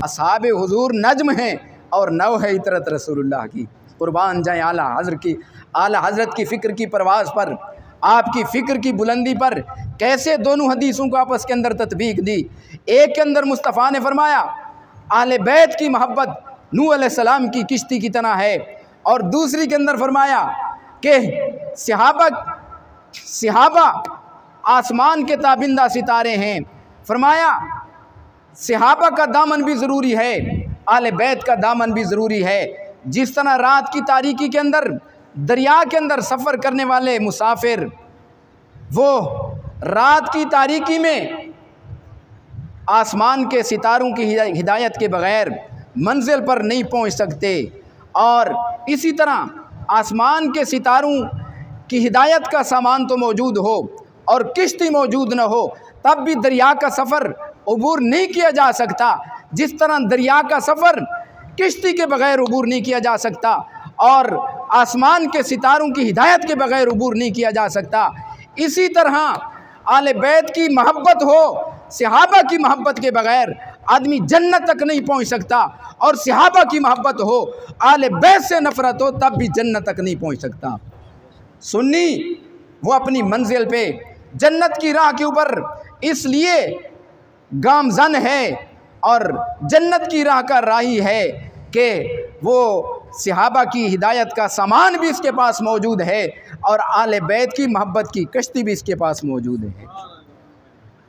असहाबे हुजूर नज्म हैं और नौ है इतरत रसूलुल्लाह की। कुर्बान जाए आला हज़रत की फ़िक्र की परवाज़ पर, आपकी फ़िक्र की बुलंदी पर कैसे दोनों हदीसों को आपस के अंदर तत्बीक दी। एक के अंदर मुस्तफ़ा ने फरमाया आले बैत की मोहब्बत नूह अलैहिस्सलाम की किश्ती की तरह है, और दूसरी के अंदर फरमाया कि सहाबा आसमान के ताबिंदा सितारे हैं। फरमाया सहाबा का दामन भी ज़रूरी है, आले बैत का दामन भी ज़रूरी है। जिस तरह रात की तारीकी के अंदर दरिया के अंदर सफ़र करने वाले मुसाफिर वो रात की तारीकी में आसमान के सितारों की हिदायत के बग़ैर मंजिल पर नहीं पहुंच सकते, और इसी तरह आसमान के सितारों की हिदायत का सामान तो मौजूद हो और किश्ती मौजूद न हो तब भी दरिया का सफ़र अबूर नहीं किया जा सकता। जिस तरह दरिया का सफ़र किश्ती के बग़ैर अबूर नहीं किया जा सकता और आसमान के सितारों की हिदायत के बग़ैर अबूर नहीं किया जा सकता, इसी तरह आले बैत की मोहब्बत हो, सहाबा की मोहब्बत के बग़ैर आदमी जन्नत तक नहीं पहुंच सकता, और सहाबा की मोहब्बत हो, आले बैत से नफ़रत हो, तब भी जन्नत तक नहीं पहुंच सकता। सुन्नी वो अपनी मंजिल पे जन्नत की राह के ऊपर इसलिए गामज़न है और जन्नत की राह का राही है कि वो सहाबा की हिदायत का सामान भी इसके पास मौजूद है और आले बैत की मोहब्बत की कश्ती भी इसके पास मौजूद है।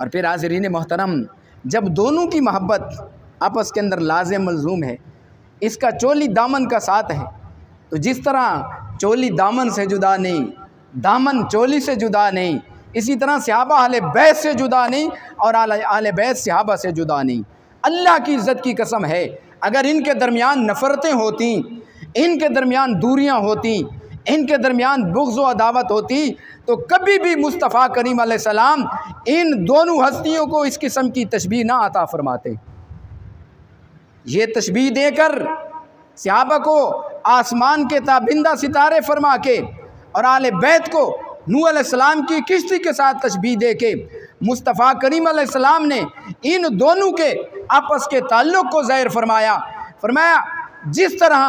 और फिर हाज़रीन मोहतरम, जब दोनों की मोहब्बत आपस के अंदर लाज़िम मलज़ूम है, इसका चोली दामन का साथ है, तो जिस तरह चोली दामन से जुदा नहीं, दामन चोली से जुदा नहीं, इसी तरह सहाबा आले बैत से जुदा नहीं और आले बैत सहाबा से जुदा नहीं। अल्लाह की इज़्ज़त की कसम है, अगर इनके दरमियान नफ़रतें होती, इनके दरमियान दूरियां होती, इनके दरमियान बुग़्ज़ व अदावत होती, तो कभी भी मुस्तफ़ा करीम अलैहिस्सलाम इन दोनों हस्तियों को इस किस्म की तशबीह ना अता फरमाते। ये तशबीह देकर सहाबा को आसमान के ताबिंदा सितारे फरमा के और आले बैत को नूह अलैहिस्सलाम की किश्ती के साथ तशबीह दे के मुस्तफ़ा करीम अलैहिस्सलाम ने इन दोनों के आपस के ताल्लुक़ को ज़ाहिर फरमाया जिस तरह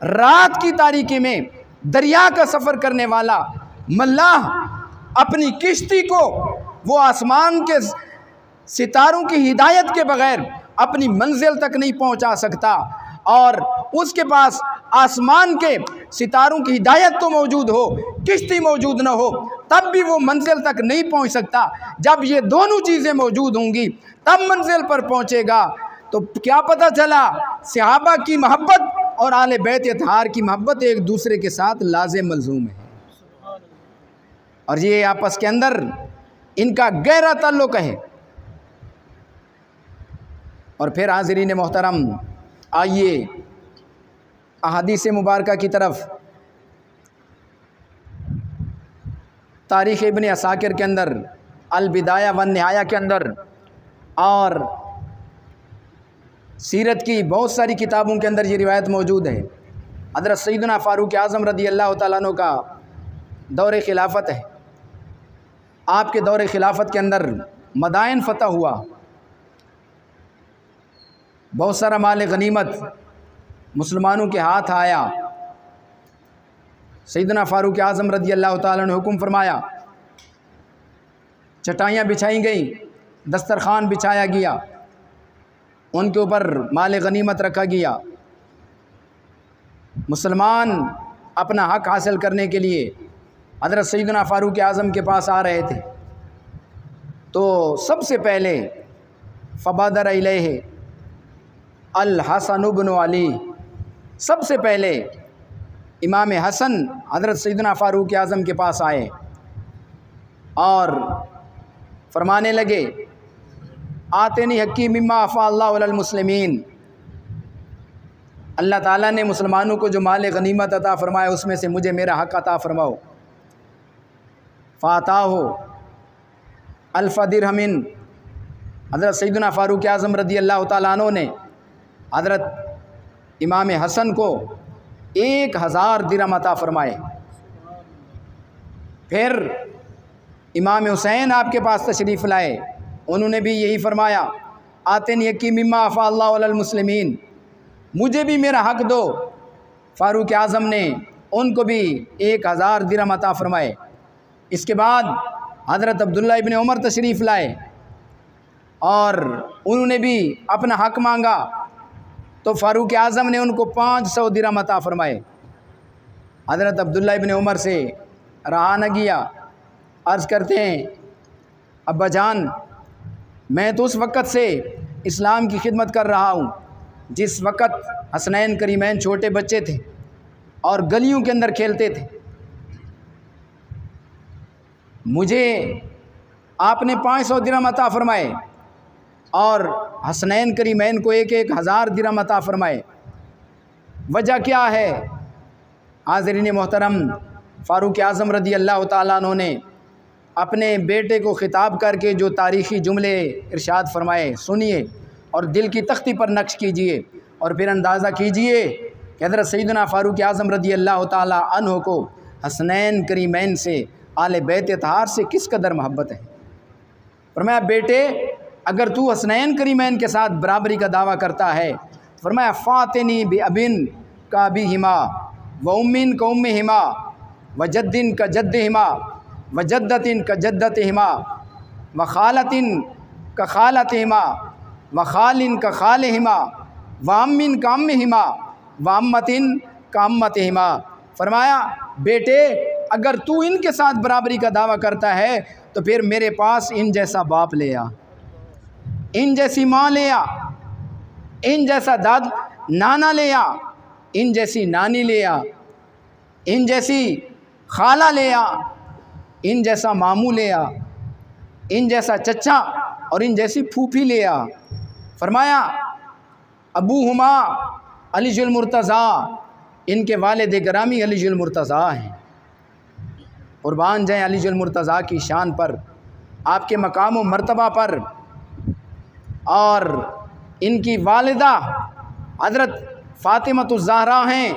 रात की तारीकी में दरिया का सफ़र करने वाला मल्लाह अपनी किश्ती को वो आसमान के सितारों की हिदायत के बग़ैर अपनी मंजिल तक नहीं पहुंचा सकता, और उसके पास आसमान के सितारों की हिदायत तो मौजूद हो, किश्ती मौजूद न हो, तब भी वो मंजिल तक नहीं पहुंच सकता। जब ये दोनों चीज़ें मौजूद होंगी तब मंजिल पर पहुंचेगा। तो क्या पता चला, सहाबा की मोहब्बत और आले बैत अतहार की मोहब्बत एक दूसरे के साथ लाज़िम मलज़ूम है, और ये आपस के अंदर इनका गहरा ताल्लुक़ है। और फिर हाज़रीन मोहतरम, आइए अहादीस मुबारका की तरफ। तारीख़ इब्न असाकिर के अंदर, अल बिदाया वन निहाया के अंदर और सीरत की बहुत सारी किताबों के अंदर ये रिवायत मौजूद है। हज़रत सैयदना फ़ारूक आज़म रज़ी अल्लाह तआला अन्हु का दौर खिलाफत है। आपके दौर खिलाफत के अंदर मदाइन फ़तह हुआ, बहुत सारा माल गनीमत मुसलमानों के हाथ आया। सैयदना फ़ारूक आज़म रज़ी अल्लाह तआला ने हुक्म फरमाया, चटाइयाँ बिछाई गई, दस्तरखान बिछाया गया, उनके ऊपर माल गनीमत रखा गया। मुसलमान अपना हक़ हासिल करने के लिए हज़रत सैयदना फ़ारूक आज़म के पास आ रहे थे, तो सबसे पहले फ़बादर इलैहि अल हसन इब्न अली, सबसे पहले इमाम हसन हज़रत सैयदना फ़ारूक आज़म के पास आए और फरमाने लगे, आतेनी हक्की मिम्मा अफ़ा अल्लाहु अलल मुस्लिमीन, अल्लाह ताला ने मुसलमानों को जो माल गनीमत अता फ़रमाया उसमें से मुझे मेरा हक़ अता फ़रमाओ। फ़ाताहो अल्फ़ दिरहमिन, हज़रत सैयदना फ़ारूक आज़म रज़ी अल्लाह तआला अन्हु ने हज़रत इमाम हसन को 1000 दिरहम अता फ़रमाए। फिर इमाम हुसैन आपके पास तशरीफ़ लाए, उन्होंने भी यही फरमाया, आतिन यकी मिम्मा अफ़ा अल्लाहु अलल मुस्लिमीन, मुझे भी मेरा हक़ दो। फ़ारूक आज़म ने उनको भी 1000 दिरहम अता फ़रमाए। इसके बाद हज़रत अब्दुल्ला इब्न उमर तशरीफ़ लाए और उन्होंने भी अपना हक़ मांगा, तो फ़ारूक आज़म ने उनको 500 दिरहम अता फ़रमाए। हज़रत अब्दुल्ला इब्न उमर से रहा न गया, अर्ज़ करते हैं, अब्बा जान, मैं तो उस वक़्त से इस्लाम की खिदमत कर रहा हूँ जिस वक़्त हसनैन करीमैन छोटे बच्चे थे और गलियों के अंदर खेलते थे। मुझे आपने 500 दिरहम अता फ़रमाए और हसनैन करीमैन को 1000 दिरहम अता फ़रमाए। वजह क्या है? हाज़रीन मोहतरम, फ़ारूक आज़म रदी अल्लाह ताला अन्हु ने अपने बेटे को ख़िताब करके जो तारीख़ी जुमले इरशाद फ़रमाए, सुनिए और दिल की तख्ती पर नक्श कीजिए और फिर अंदाज़ा कीजिए कि हज़रत सैयदना फ़ारूक आज़म रदी अल्लाह ताला अन्हु को हसनैन करीमैन से, आले बैत अतहार से किस कदर मोहब्बत है। फरमाया, बेटे, अगर तू हसनैन करीमैन के साथ बराबरी का दावा करता है, फरमाया फ़ातिनी बि अबिन का अबीहिमा व उम्मिन का उम्मिहिमा व जद्दिन का जद्दिहिमा व जद्दतिन का जद्दतिहिमा व खालतिन का खालतिहिमा व खालिन का खालिहिमा व अम्मिन का अम्मिहिमा व अम्मतिन का अम्मतिहिमा। फरमाया, बेटे, अगर तू इनके साथ बराबरी का दावा करता है तो फिर मेरे पास इन जैसा बाप ले आ, इन जैसी माँ ले आ, इन जैसा नाना ले आ, इन जैसी नानी ले आ, इन जैसी खाला ले आ, इन जैसा मामू ले आ, इन जैसा चचा और इन जैसी फूफी ले आ। फरमाया, अबू हुमा अलीजुल मुर्तज़ा, इनके वालिद गिरामी अलीजुल मुर्तज़ा हैं। कुर्बान जाएँ अलीजुल मुर्तज़ा की शान पर, आपके मकाम व मर्तबा पर। और इनकी वालिदा हज़रत फ़ातिमतुज़ ज़हरा हैं,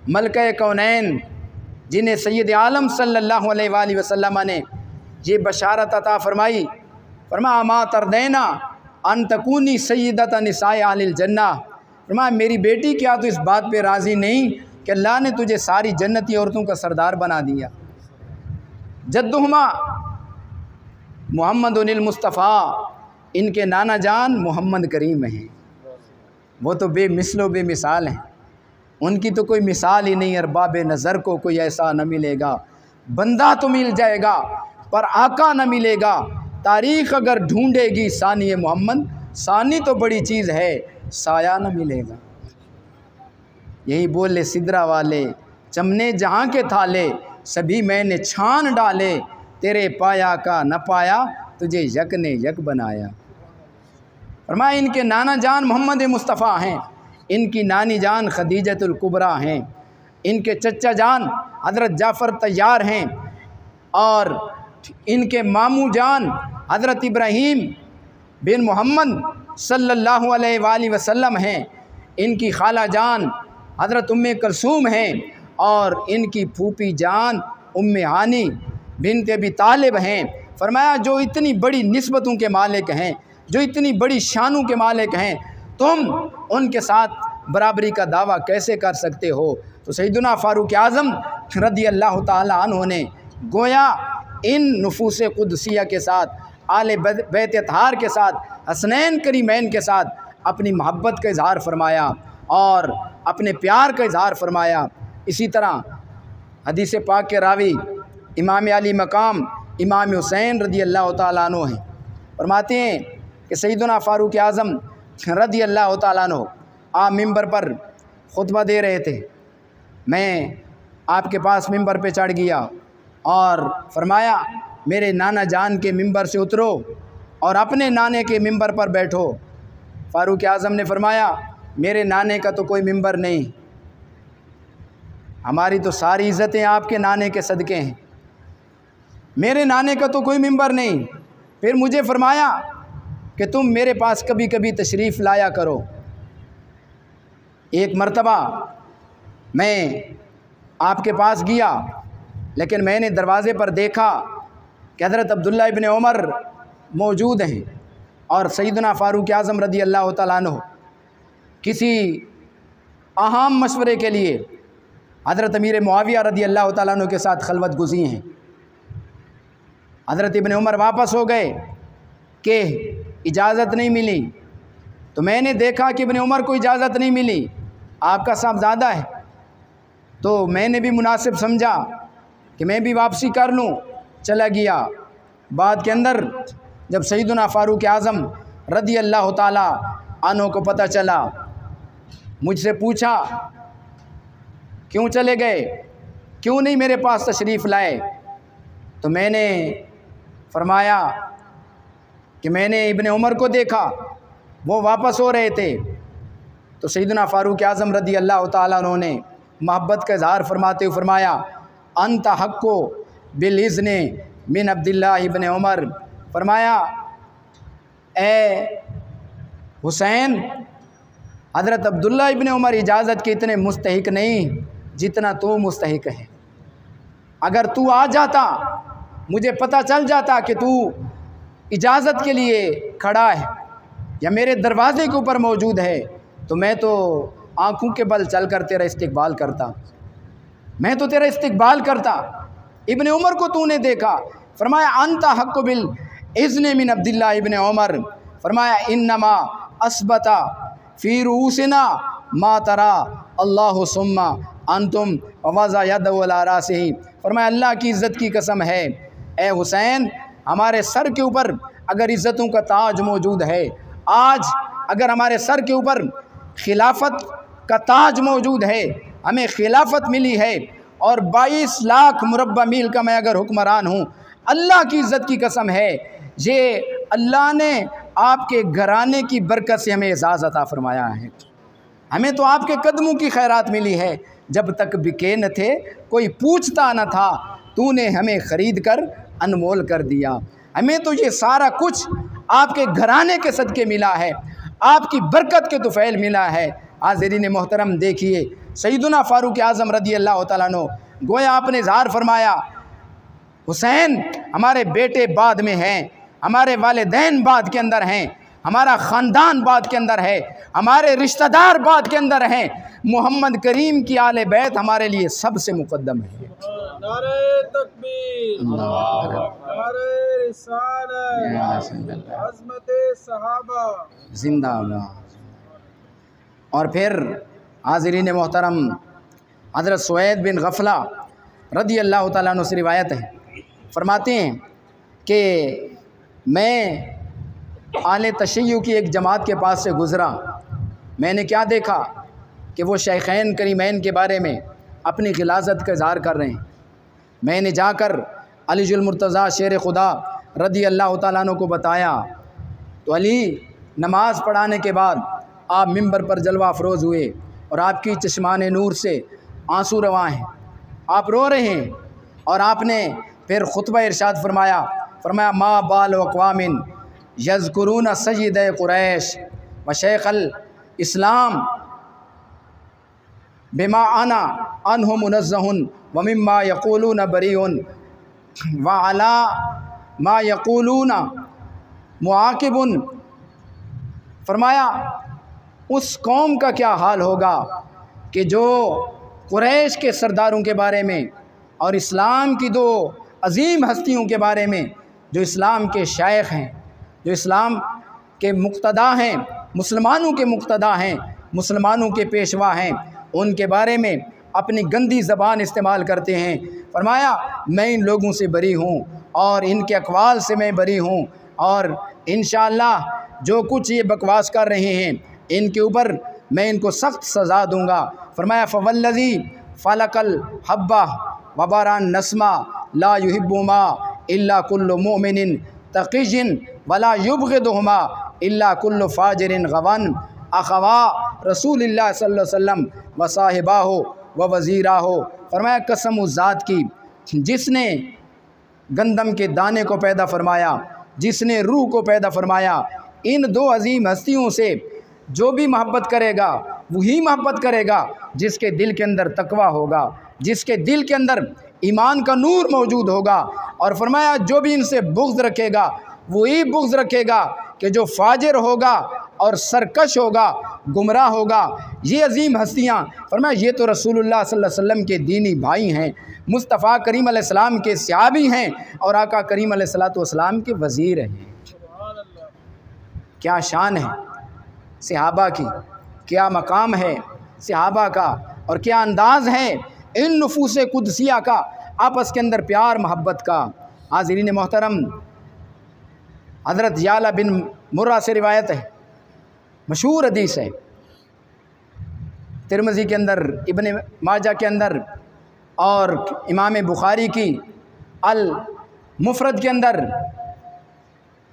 मलका कौनैन, जिन्हें सैयद आलम सल्लल्लाहु अलैहि वसल्लम ने ये बशारत अता फ़रमाई। फरमाया, अमा तरदैना अन तकूनी सय्यदत निसाए अहलिल जन्ना। फरमाया, मेरी बेटी, क्या तो इस बात पे राज़ी नहीं कि अल्लाह ने तुझे सारी जन्नती औरतों का सरदार बना दिया। जद्दुहुमा मुहम्मदुल मुस्तफ़ा, इनके नाना जान मोहम्मद करीम हैं। वो तो बेमिसलो बेमिसाल हैं, उनकी तो कोई मिसाल ही नहीं। अरबाब नज़र को कोई ऐसा न मिलेगा, बंदा तो मिल जाएगा पर आका न मिलेगा। तारीख़ अगर ढूंढेगी सानी मोहम्मद, सानी तो बड़ी चीज़ है, साया न मिलेगा। यही बोले सिदरा वाले, चमने जहाँ के थाले, सभी मैंने छान डाले, तेरे पाया का न पाया, तुझे यक ने यक बनाया। फरमाया, इनके नाना जान मोहम्मद मुस्तफ़ा हैं, इनकी नानी जान खदीजतुल कुबरा हैं, इनके चचा जान हज़रत जाफ़र तैयार हैं और इनके मामू जान हज़रत इब्राहीम बिन मोहम्मद सल्लल्लाहु अलैहि वसल्लम हैं, इनकी खाला जान हज़रत उम्मे कुलसूम हैं और इनकी फूफी जान उम्मे हानी बिन्त अबी तालिब हैं। फरमाया, जो इतनी बड़ी निस्बतों के मालिक हैं, जो इतनी बड़ी शानों के मालिक हैं, तुम उनके साथ बराबरी का दावा कैसे कर सकते हो। तो सैयदना फ़ारूक आज़म रदी अल्लाह ताला अन्हु ने गोया इन नुफूस कुदसिया के साथ, आले बैत अतहार के साथ, हसनैन करीमैन के साथ अपनी मोहब्बत का इज़हार फरमाया और अपने प्यार का इज़हार फरमाया। इसी तरह हदीस पाक के रावी इमाम अली मकाम इमाम हुसैन रदी अल्लाह ताला अन्हु हैं। फरमाते हैं कि सैयदना फ़ारूक आज़म रदी अल्लाह ताला अन्हु आप मिंबर पर खुतबा दे रहे थे। मैं आपके पास मिंबर पे चढ़ गया और फरमाया, मेरे नाना जान के मिंबर से उतरो और अपने नाने के मिंबर पर बैठो। फ़ारूक आज़म ने फरमाया, मेरे नाने का तो कोई मिंबर नहीं, हमारी तो सारी इज़्ज़तें आपके नाने के सदक़े हैं, मेरे नाने का तो कोई मिंबर नहीं। फिर मुझे फरमाया कि तुम मेरे पास कभी कभी तशरीफ़ लाया करो। एक मर्तबा मैं आपके पास गया, लेकिन मैंने दरवाज़े पर देखा कि हज़रत अब्दुल्ला इब्न उमर मौजूद हैं और सैयदना फ़ारूक आज़म रदी अल्लाह ताला अन्हु किसी अहम मशवरे के लिए हज़रत अमीर मुआविया रदी अल्लाह ताला अन्हु के साथ खलवत गुज़ी हैं। हज़रत इब्न उमर वापस हो गए कि इजाज़त नहीं मिली, तो मैंने देखा कि इब्न उमर को इजाज़त नहीं मिली, आपका साहबज़ादा है, तो मैंने भी मुनासिब समझा कि मैं भी वापसी कर लूँ, चला गया। बाद के अंदर जब सैयदना फ़ारूक आज़म रदी अल्लाह ताला अन्हु को पता चला, मुझसे पूछा क्यों चले गए, क्यों नहीं मेरे पास तशरीफ़ लाए। तो मैंने फरमाया कि मैंने इब्न उमर को देखा, वो वापस हो रहे थे। तो सैयदना फ़ारूक आज़म रदी अल्लाह ताला अन्हु ने मोहब्बत का इज़हार फरमाते हुए फरमाया, अंत हक़्क़ो बिल इज़्ने मिन अब्दिल्लाह इब्न उमर। फरमाया, ए हुसैन, हज़रत अब्दुल्ला इब्न उमर इजाज़त के इतने मुस्तहिक नहीं जितना तू मुस्तहिक है। अगर तू आ जाता, मुझे पता चल जाता कि तू इजाज़त के लिए खड़ा है या मेरे दरवाज़े के ऊपर मौजूद है, तो मैं तो आँखों के बल चल कर तेरा इस्तकबाल करता, मैं तो तेरा इस्तकबाल करता। इब्न उमर को तूने देखा। फरमाया, अंत हक़्क़ु बिल इज़्ने मिन अब्दिल्लाह इब्न उमर। फरमाया, इन्नमा अस्बता फ़ी रूसिना मा तरा अल्लाहु सुम्मा अंतुम वज़ा यदहु अला रासिही। फरमाया, अल्लाह की इज़्ज़त की कसम है, ए हुसैन, हमारे सर के ऊपर अगर इज़्ज़तों का ताज मौजूद है, आज अगर हमारे सर के ऊपर खिलाफत का ताज मौजूद है, हमें खिलाफत मिली है और 22 लाख मुरब्बा मील का मैं अगर हुक्मरान हूँ, अल्लाह की इज़्ज़त की कसम है, ये अल्लाह ने आपके घराने की बरकत से हमें एज़ाज़ अता फरमाया है। हमें तो आपके कदमों की खैरात मिली है। जब तक बिके न थे, कोई पूछता न था, तूने हमें ख़रीद कर अनमोल कर दिया। हमें तो ये सारा कुछ आपके घराने के सदक़े मिला है, आपकी बरकत के तुफ़ैल मिला है। हाज़रीन मोहतरम, देखिए सैयदना फ़ारूक आज़म रदी अल्लाह ताला अन्हु, गोया आपने इज़हार फरमाया, हुसैन, हमारे बेटे बाद में हैं, हमारे वालिदैन बाद के अंदर हैं, हमारा ख़ानदान बाद के अंदर है, हमारे रिश्तेदार बाद के अंदर हैं, मोहम्मद करीम की आले बैत हमारे लिए सबसे मुक़द्दम है। नारे तकबीर, नारे रिसालत, अज़मते सहाबा जिंदाबाद। और फिर हाज़रीन मोहतरम, हज़रत सुवैद बिन गफ़ला रदी अल्लाह ताला अन्हु से रिवायत है, फरमाते हैं कि मैं आले तशय्युअ की एक जमात के पास से गुज़रा। मैंने क्या देखा कि वो शेखैन करीमैन के बारे में अपनी ग़िलाज़त का इज़हार कर रहे हैं। मैंने जाकर अलीजुल मुर्तज़ा शेर खुदा रदी अल्लाह ताला अन्हु को बताया, तो अली नमाज़ पढ़ाने के बाद आप मिंबर पर जलवा अफरोज़ हुए और आपकी चश्मान नूर से आंसू रवा हैं, आप रो रहे हैं। और आपने फिर खुतबा इरशाद फरमाया, फरमाया, मा बाल अक़वामिन यज़कुरून सय्यद कुरैश व शेख अल इस्लाम बिमा अना अनहु मुनज़्ज़हुन व मिम्मा यक़ूलून बरीउन व अला मा यक़ूलून मुआक़िबुन। फरमाया, उस कौम का क्या हाल होगा कि जो कुरैश के सरदारों के बारे में और इस्लाम की दो अजीम हस्तियों के बारे में, जो इस्लाम के शायख हैं, जो इस्लाम के मुक्तदा हैं, मुसलमानों के मुक्तदा हैं, मुसलमानों के पेशवा हैं, उनके बारे में अपनी गंदी ज़बान इस्तेमाल करते हैं। फरमाया, मैं इन लोगों से बरी हूँ और इनके अक़वाल से मैं बरी हूँ, और इंशाअल्लाह जो कुछ ये बकवास कर रहे हैं इनके ऊपर मैं इनको सख्त सज़ा दूँगा। फरमाया, फ़वल्लज़ी फ़लक़ल हब्बा वबरान नस्मा ला युहिब्बुमा इल्ला कुल्लु मुमिनिन तक़िय्यिन वला युबग़िदुहुमा इल्ला कुल्लु फ़ाजिरिन गवन अख़वा रसूलिल्लाह सल्लल्लाहु अलैहि वसल्लम व साहिबाहु व वज़ीराहु। फरमाया, कसम उस ज़ात की जिसने गंदम के दाने को पैदा फरमाया, जिसने रूह को पैदा फरमाया, इन दो अजीम हस्तियों से जो भी मोहब्बत करेगा वही मोहब्बत करेगा जिसके दिल के अंदर तकवा होगा, जिसके दिल के अंदर ईमान का नूर मौजूद होगा। और फरमाया, जो भी इनसे बुग़्ज़ रखेगा वही बुग़्ज़ रखेगा कि जो फाजिर होगा और सरकश होगा, गुमराह होगा, ये अजीम हस्तियाँ, फरमाया ये तो रसूलुल्लाह सल्लल्लाहु अलैहि वसल्लम के दीनी भाई हैं, मुस्तफ़ा करीम अलैहिस्सलाम के सहाबी हैं और आका करीम अलैहिस्सलाम के वज़ीर हैं। क्या शान है सहाबा की, क्या मकाम है सहाबा का, और क्या अंदाज़ है इन नफूस कुदसिया का, आपस के अंदर प्यार मोहब्बत का। हाज़रीन मोहतरम, हज़रत याला बिन मुर्रा से रिवायत है, मशहूर हदीस है, तिरमिज़ी के अंदर, इब्न माजा के अंदर और इमाम बुखारी की अल मुफ़रद के अंदर,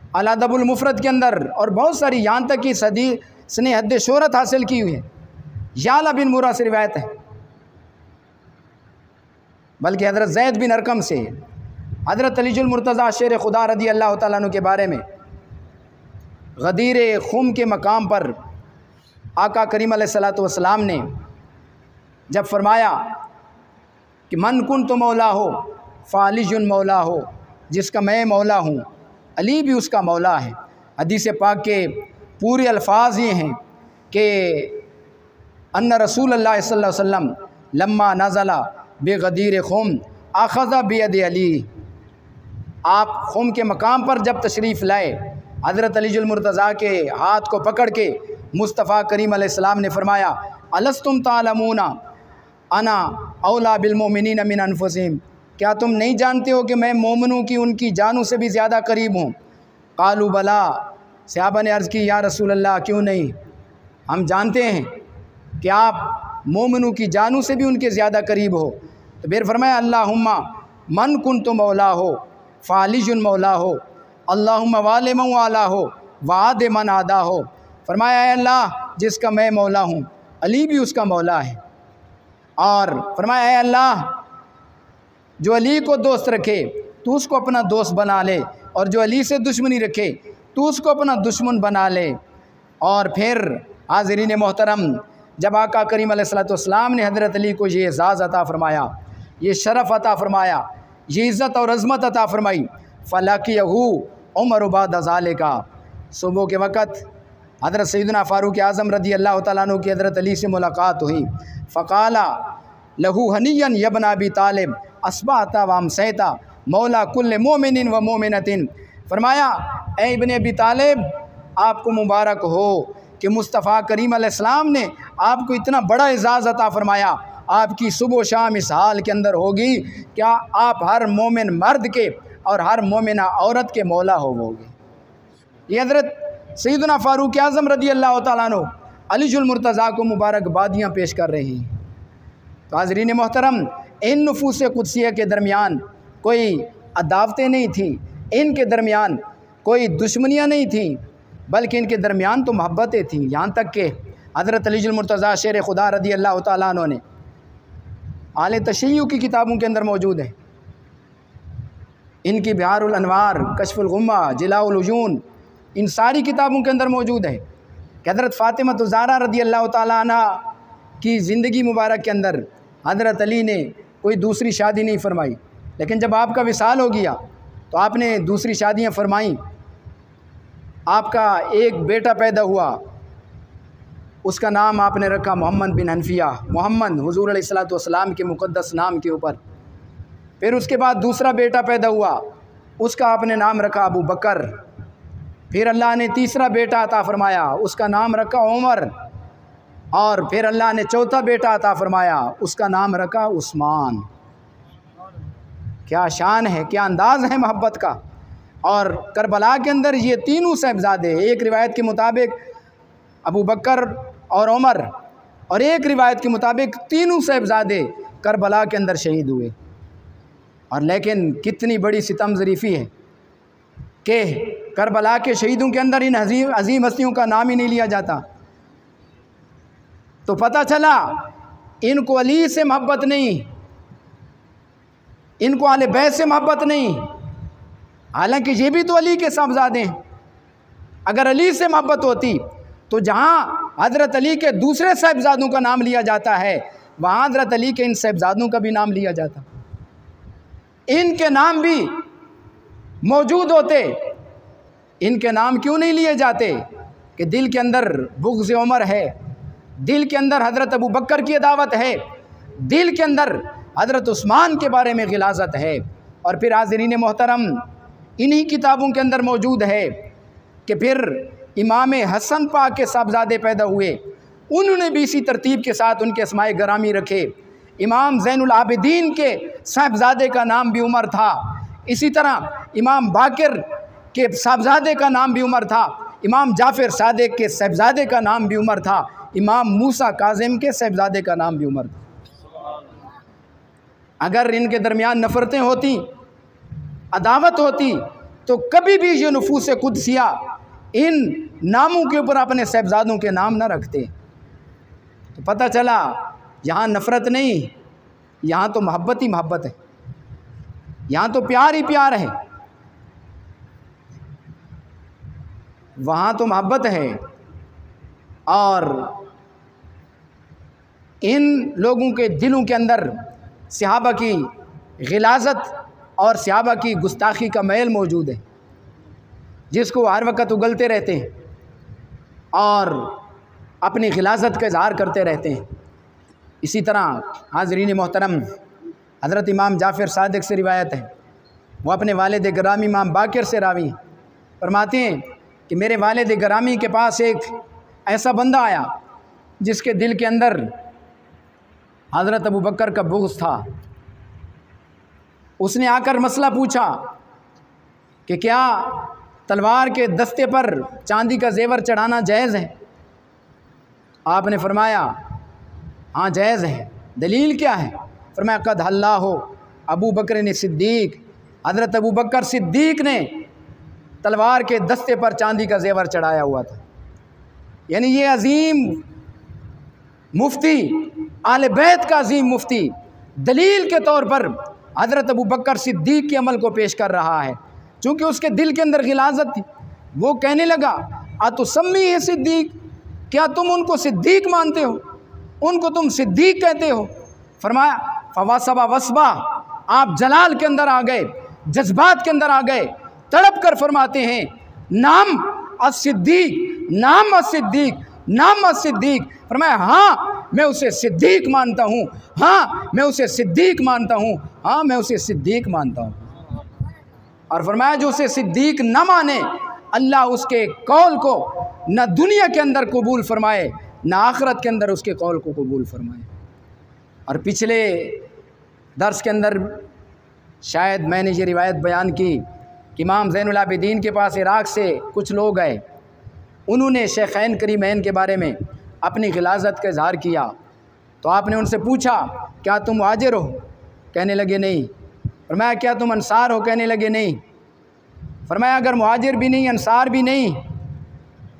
अल अदबुल मुफ़रद के अंदर, और बहुत सारी यहाँ तक कि हदीस ने हद शोहरत हासिल की हुई है। याला बिन मुर्रा से रिवायत है, बल्कि हज़रत ज़ैद बिन अरकम से, हज़रत अलीजुल मुर्तज़ा शेर खुदा रदी अल्लाह तआला अन्हु के बारे में, गदीर खुम के मकाम पर आका करीम अलैहिस्सलातु वस्सलाम ने जब फरमाया कि मन कुन तो मौला हो फ़ालिजुन मौला हो, जिसका मैं मौला हूँ अली भी उसका मौला है। हदीस पाक के पूरे अल्फाज ये हैं कि अन्ना रसूलुल्लाह सल्लल्लाहु अलैहि वसल्लम लम्मा नज़ला बेगदीर खुम आख़ज़ा बियद अली, आप खुम के मकाम पर जब तशरीफ़ लाए, हज़रत अलीजुल मुर्तज़ा के हाथ को पकड़ के मुस्तफ़ा करीम अलैहिस्सलाम ने फरमाया अलस्तुम तालमूना अना औला बिलमोमिनीन मिन अनफुसिहिम, क्या तुम नहीं जानते हो कि मैं मोमिनों की उनकी जानों से भी ज़्यादा करीब हूँ। कालू बला, सहाबा ने अर्ज़ की या रसूल अल्लाह क्यों नहीं, हम जानते हैं कि आप मोमिनों की जानों से भी उनके ज़्यादा करीब हो। तो फिर फरमाया अल्लाहुम्मा मन कुन तो मौला हो फ़ालिजुन मौला हो, अल्लाहुम्मा वाले मन वाला हो वाद मन आदा हो। फरमाया अल्लाह जिसका मैं मौला हूँ अली भी उसका मौला है, और फरमाया अल्लाह जो अली को दोस्त रखे तू उसको अपना दोस्त बना ले, और जो अली से दुश्मनी रखे तू उसको अपना दुश्मन बना ले। और फिर हाज़रीन मोहतरम, जब आका करीम अलैहिस्सलातु वस्सलाम ने हज़रत अली को ये एज़ाज़ अता फ़रमाया, ये शरफ़ अता फ़रमाया, ये इज़्ज़त और अज़मत अता फ़रमाई, फ़लक़ियहू उमर बाद ज़ालिका, सुबह के वक़्त हज़रत सैयदना फ़ारूक़ आज़म रदी अल्लाह तआला अन्हु की हज़रत अली से मुलाकात हुई। फ़क़ाला लहू हनियन यबन अबी तालिब अस्बाता व अमसैता मौला कुल्ल मोमिनिन व मोमिनतिन, फरमाया ए इब्ने अबी तालिब आपको मुबारक हो कि मुस्तफ़ा करीम अलैहिस्सलाम ने आपको इतना बड़ा एज़ाज़ अता फ़रमाया, आपकी सुबह शाम इस हाल के अंदर होगी क्या आप हर मोमिन मर्द के और हर मोमिना औरत के मौला होवोगे। ये हज़रत सैयदना फ़ारूक़ आज़म रदी अल्लाह तआला अन्हु अलीजुल मुर्तज़ा को मुबारकबादियाँ पेश कर रही हैं। तो हाज़रीन मोहतरम, इन नफूस कुदसिया के दरमियान कोई अदावतें नहीं थी, इनके दरमियान कोई दुश्मनियाँ नहीं थी, बल्कि इनके दरमियान तो मोहब्बतें थीं। यहाँ तक कि हज़रत अलीजुल मुर्तज़ा शेर खुदा रदी अल्लाह तआला अन्हु ने आले तशय्युअ की किताबों के अंदर मौजूद है, इनकी बिहारुल अनवार, कश्फुल गुम्मा, जिलाउल उजून, इन सारी किताबों के अंदर मौजूद है कि हज़रत फ़ातिमा ज़हरा रदी अल्लाह तआला अन्हा की ज़िंदगी मुबारक के अंदर हज़रत अली ने कोई दूसरी शादी नहीं फरमाई, लेकिन जब आपका विसाल हो गया तो आपने दूसरी शादियां फरमाईं। आपका एक बेटा पैदा हुआ, उसका नाम आपने रखा मोहम्मद बिन हनफिया, मोहम्मद हुज़ूर अलैहिस्सलातु वस्सलाम के मुक़द्दस नाम के ऊपर। फिर उसके बाद दूसरा बेटा पैदा हुआ, उसका आपने नाम रखा अबू बकर। फिर अल्लाह ने तीसरा बेटा अता फ़रमाया, उसका नाम रखा उमर। और फिर अल्लाह ने चौथा बेटा अता फ़रमाया, उसका नाम रखा उस्मान। क्या शान है, क्या अंदाज़ है मोहब्बत का। और करबला के अंदर ये तीनों साहिबजादे, एक रिवायत के मुताबिक अबू बकर और उमर, और एक रिवायत के मुताबिक तीनों साहिबजादे करबला के अंदर शहीद हुए। और लेकिन कितनी बड़ी सितम ज़रीफ़ी है कि करबला के शहीदों के अंदर इन अजीम हस्तियों का नाम ही नहीं लिया जाता। तो पता चला इनको अली से मोहब्बत नहीं, इनको आले बैत से मोहब्बत नहीं, हालांकि ये भी तो अली के साहबजादे हैं। अगर अली से मोहब्बत होती तो जहाँ हज़रत अली के दूसरे साहिबजादों का नाम लिया जाता है, वहाँ हज़रत अली के इन साहिबजादों का भी नाम लिया जाता, इनके नाम भी मौजूद होते इनके नाम क्यों नहीं लिए जाते कि दिल के अंदर बुग़्ज़ उमर है, दिल के अंदर हज़रत अबू बकर की अदावत है, दिल के अंदर हज़रत उस्मान के बारे में गिलाज़त है। और फिर हाज़रीन मोहतरम, इन्हीं किताबों के अंदर मौजूद है कि फिर इमाम हसन पाक के साहबजादे पैदा हुए, उन्होंने भी इसी तरतीब के साथ उनके अस्माए गरामी रखे। इमाम ज़ैनुल आबिदीन के साहबजादे का नाम भी उमर था, इसी तरह इमाम बाकिर के साहबजादे का नाम भी उमर था, इमाम जाफ़र सादिक के साहबजादे का नाम भी उमर था, इमाम मूसा काज़िम के साहबजादे का नाम भी उमर था। अगर इनके दरमियान नफ़रतें होती, अदावत होती, तो कभी भी ये नफूस कुदसिया इन नामों के ऊपर अपने साहबजादों के नाम न रखते। तो पता चला यहाँ नफ़रत नहीं, यहाँ तो मोहब्बत ही मोहब्बत है, यहाँ तो प्यार ही प्यार है, वहाँ तो मोहब्बत है। और इन लोगों के दिलों के अंदर सहाबा की गिलाज़त और सहाबा की गुस्ताखी का मैल मौजूद है, जिसको हर वक्त उगलते रहते हैं और अपनी गिलाज़त का इज़हार करते रहते हैं। इसी तरह हाज़रीन मोहतरम, हज़रत इमाम जाफ़र सादिक से रिवायत है, वो अपने वालिद गिरामी इमाम बाकिर से रावी फरमाते हैं कि मेरे वालिद गिरामी के पास एक ऐसा बंदा आया जिसके दिल के अंदर हज़रत अबू बकर का बुग़्ज़ था। उसने आकर मसला पूछा कि क्या तलवार के दस्ते पर चांदी का जेवर चढ़ाना जायज़ है? आपने फरमाया हाँ जायज़ है। दलील क्या है? फरमाया कद हल्ला हो अबू बकर ने सिद्दीक, हज़रत अबू बकर सिद्दीक ने तलवार के दस्ते पर चांदी का जेवर चढ़ाया हुआ था। यानी ये अजीम मुफ्ती, आले बैत का अजीम मुफ्ती, दलील के तौर पर हज़रत अबू बकर सिद्दीक के अमल को पेश कर रहा है, चूँकि उसके दिल के अंदर गिलाज़त थी। वो कहने लगा अतुसम्मी है सिद्दीक, क्या तुम उनको सिद्दीक मानते हो, उनको तुम सिद्दीक कहते हो? फरमाया फवासबा वसबा, आप जलाल के अंदर आ गए, जज्बात के अंदर आ गए, तड़प कर फरमाते हैं नाम अस-सिद्दीक, नाम अस-सिद्दीक, नाम अस-सिद्दीक। फरमाया हाँ मैं उसे सिद्दीक मानता हूँ, हाँ मैं उसे सिद्दीक मानता हूँ, हाँ मैं उसे सिद्दीक मानता हूँ। और फरमाया जो उसे सिद्दीक न माने, अल्लाह उसके कौल को न दुनिया के अंदर कबूल फरमाए, न आखिरत के अंदर उसके कौल को कबूल फरमाए। और पिछले दर्स के अंदर शायद मैंने ये रिवायत बयान की कि इमाम ज़ैनुल आबिदीन के पास इराक़ से कुछ लोग आए, उन्होंने शेखैन करीमैन के बारे में अपनी गिलाज़त का इज़हार किया। तो आपने उनसे पूछा क्या तुम मुहाजिर हो? कहने लगे नहीं। फरमाया क्या तुम अंसार हो? कहने लगे नहीं। फरमाया अगर मुहाजिर भी नहीं, अंसार भी नहीं,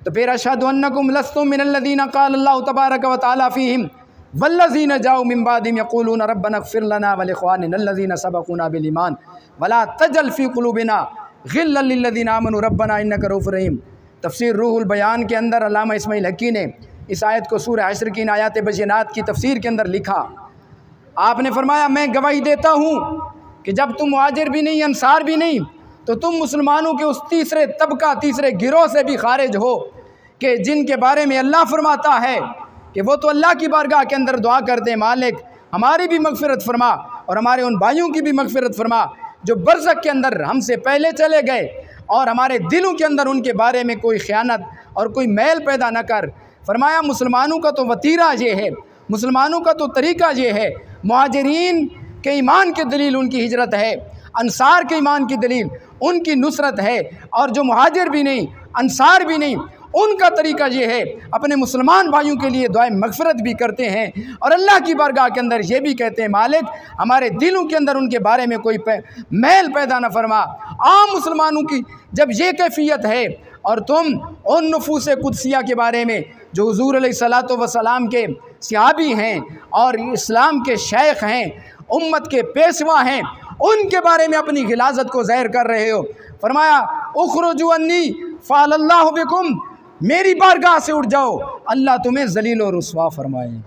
तो फिर अशहदु अन्नकुम लस्तुम मिनल्लज़ीना क़ाल अल्लाहु तबारक व तआला फ़ीहिम वल्लज़ीना जाऊ मिन बादिहिम यक़ूलूना रब्बना इग़फ़िर लना व लिइख़वानिना अल्लज़ीना सबक़ूना बिल ईमान वला तजअल फ़ी क़ुलूबिना ग़िल्लन लिल्लज़ीना आमनू रब्बना इन्नका रऊफ़ुर रहीम। तफ़सीर रूहुल बयान के अंदर अल्लामा इस्माइल हक़ी ने इस आयत को सूरह हश्र की आयात बय्यिनात की तफ़सीर के अंदर लिखा। आपने फरमाया मैं गवाही देता हूँ कि जब तुम मुहाजिर भी नहीं, अंसार भी नहीं, तो तुम मुसलमानों के उस तीसरे तबका, तीसरे गिरोह से भी खारिज हो कि जिनके बारे में अल्लाह फरमाता है कि वो तो अल्लाह की बारगाह के अंदर दुआ करते हैं, मालिक हमारी भी मग़फ़िरत फरमा और हमारे उन भाइयों की भी मग़फ़िरत फरमा जो बरज़ख के अंदर हमसे पहले चले गए, और हमारे दिलों के अंदर उनके बारे में कोई ख़यानत और कोई मैल पैदा न कर। फरमाया मुसलमानों का तो वतीरा ये है, मुसलमानों का तो तरीक़ा ये है, मुहाजिरीन के ईमान की दलील उनकी हिजरत है, अंसार के ईमान की दलील उनकी नुसरत है, और जो मुहाजिर भी नहीं, अंसार भी नहीं, उनका तरीक़ा ये है अपने मुसलमान भाइयों के लिए दुआए मग़फ़िरत भी करते हैं और अल्लाह की बारगाह के अंदर ये भी कहते हैं मालिक हमारे दिलों के अंदर उनके बारे में कोई मैल पैदा न फरमा। आम मुसलमानों की जब ये कैफियत है और तुम उन नफूस कुदसिया के बारे में जो हुज़ूर अलैहिस्सलातु वस्सलाम के सहाबी हैं और इस्लाम के शेख हैं, उम्मत के पेशवा हैं, उनके बारे में अपनी गिलाज़त को ज़ाहिर कर रहे हो। फरमाया उख़रुजू अन्नी फ़अलल्लाहु बिकुम, मेरी बारगाह से उठ जाओ, अल्लाह तुम्हें ज़लील और रुस्वा फरमाए।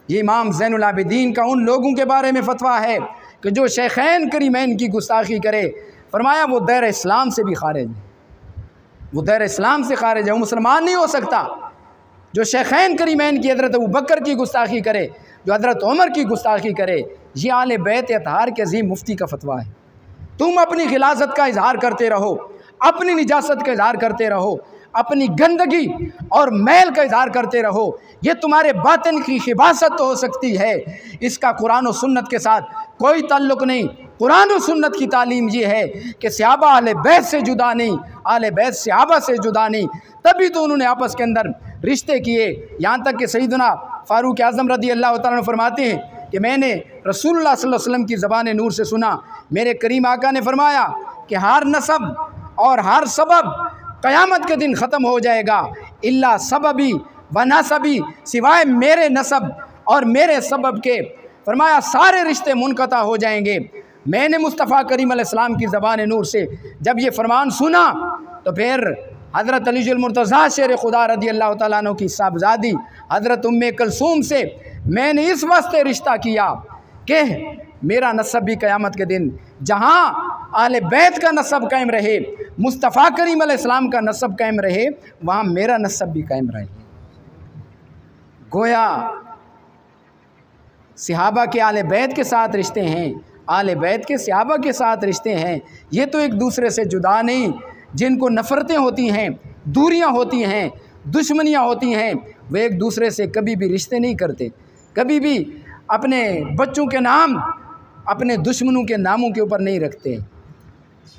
ये इमाम ज़ैनुल आबिदीन का उन लोगों के बारे में फतवा है कि जो शेखैन करीमैन की गुस्ताखी करे, फरमाया वो दायरा इस्लाम से भी खारिज है। वो दायरे इस्लाम से खारिज है, वो मुसलमान नहीं हो सकता। जो शेखैन करीमैन की हज़रत अबू बकर की गुस्ताखी करे, जो हज़रत उमर की गुस्ताखी करे, ये आले बैत अतहार के अजीम मुफ्ती का फतवा है। तुम अपनी खिलाफत का इजहार करते रहो, अपनी निजासत का इजहार करते रहो, अपनी गंदगी और मैल का इजहार करते रहो, ये तुम्हारे बातिन की खिबासत तो हो सकती है, इसका कुरान और सुन्नत के साथ कोई ताल्लुक़ नहीं। कुरान और सुन्नत की तालीम ये है कि सहाबा आले बैत से जुदा नहीं, आले बैत सहाबा से जुदा नहीं, तभी तो उन्होंने आपस के अंदर रिश्ते किए। यहाँ तक कि सैयदना फ़ारूक आज़म रज़ी अल्लाह तआला फरमाते हैं कि मैंने रसूलुल्लाह सल्लल्लाहु अलैहि वसल्लम की ज़बान नूर से सुना, मेरे करीम आका ने फरमाया कि हर नसब और हर सबब क़यामत के दिन ख़त्म हो जाएगा, इल्ला सबबी व नसबी, सिवाय मेरे नसब और मेरे सबब के। फरमाया सारे रिश्ते मुनक़ता हो जाएंगे। मैंने मुस्तफ़ा करीम अलैहिस्सलाम की ज़बान नूर से जब ये फरमान सुना तो फिर हज़रत अलीजुल मुर्तज़ा शेर खुदा रज़ी अल्लाह तआला अन्हु की साहबजादी हज़रत उम्मे कलसूम से मैंने इस वास्ते रिश्ता किया कि मेरा नसब भी क़यामत के दिन जहाँ आले बैत का नसब कायम रहे, मुस्तफ़ा करीम अलैहिस्सलाम का नसब कायम रहे, वहाँ मेरा नसब भी कायम रहे। गोया सहाबा के आले बैत के साथ रिश्ते हैं, आले बैत के सहाबा के साथ रिश्ते हैं, ये तो एक दूसरे से जुदा नहीं। जिनको नफ़रतें होती हैं, दूरियां होती हैं, दुश्मनियां होती हैं, वे एक दूसरे से कभी भी रिश्ते नहीं करते, कभी भी अपने बच्चों के नाम अपने दुश्मनों के नामों के ऊपर नहीं रखते।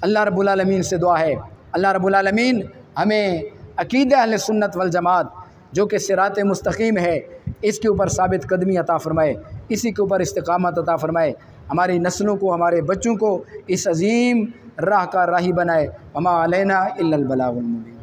अल्लाह रब्बुल आलमीन से दुआ है, अल्लाह रब्बुल आलमीन हमें अक़ीदा अहले सुन्नत वल जमात जो कि सिरात मुस्तकीम है, इसके ऊपर साबित कदमी अता फ़रमाए, इसी के ऊपर इस्तिक़ामत अता फ़रमाए, हमारी नस्लों को, हमारे बच्चों को इस अज़ीम राह का राही बनाए। वमा अलैना इल्लल बलागुल मुबीन।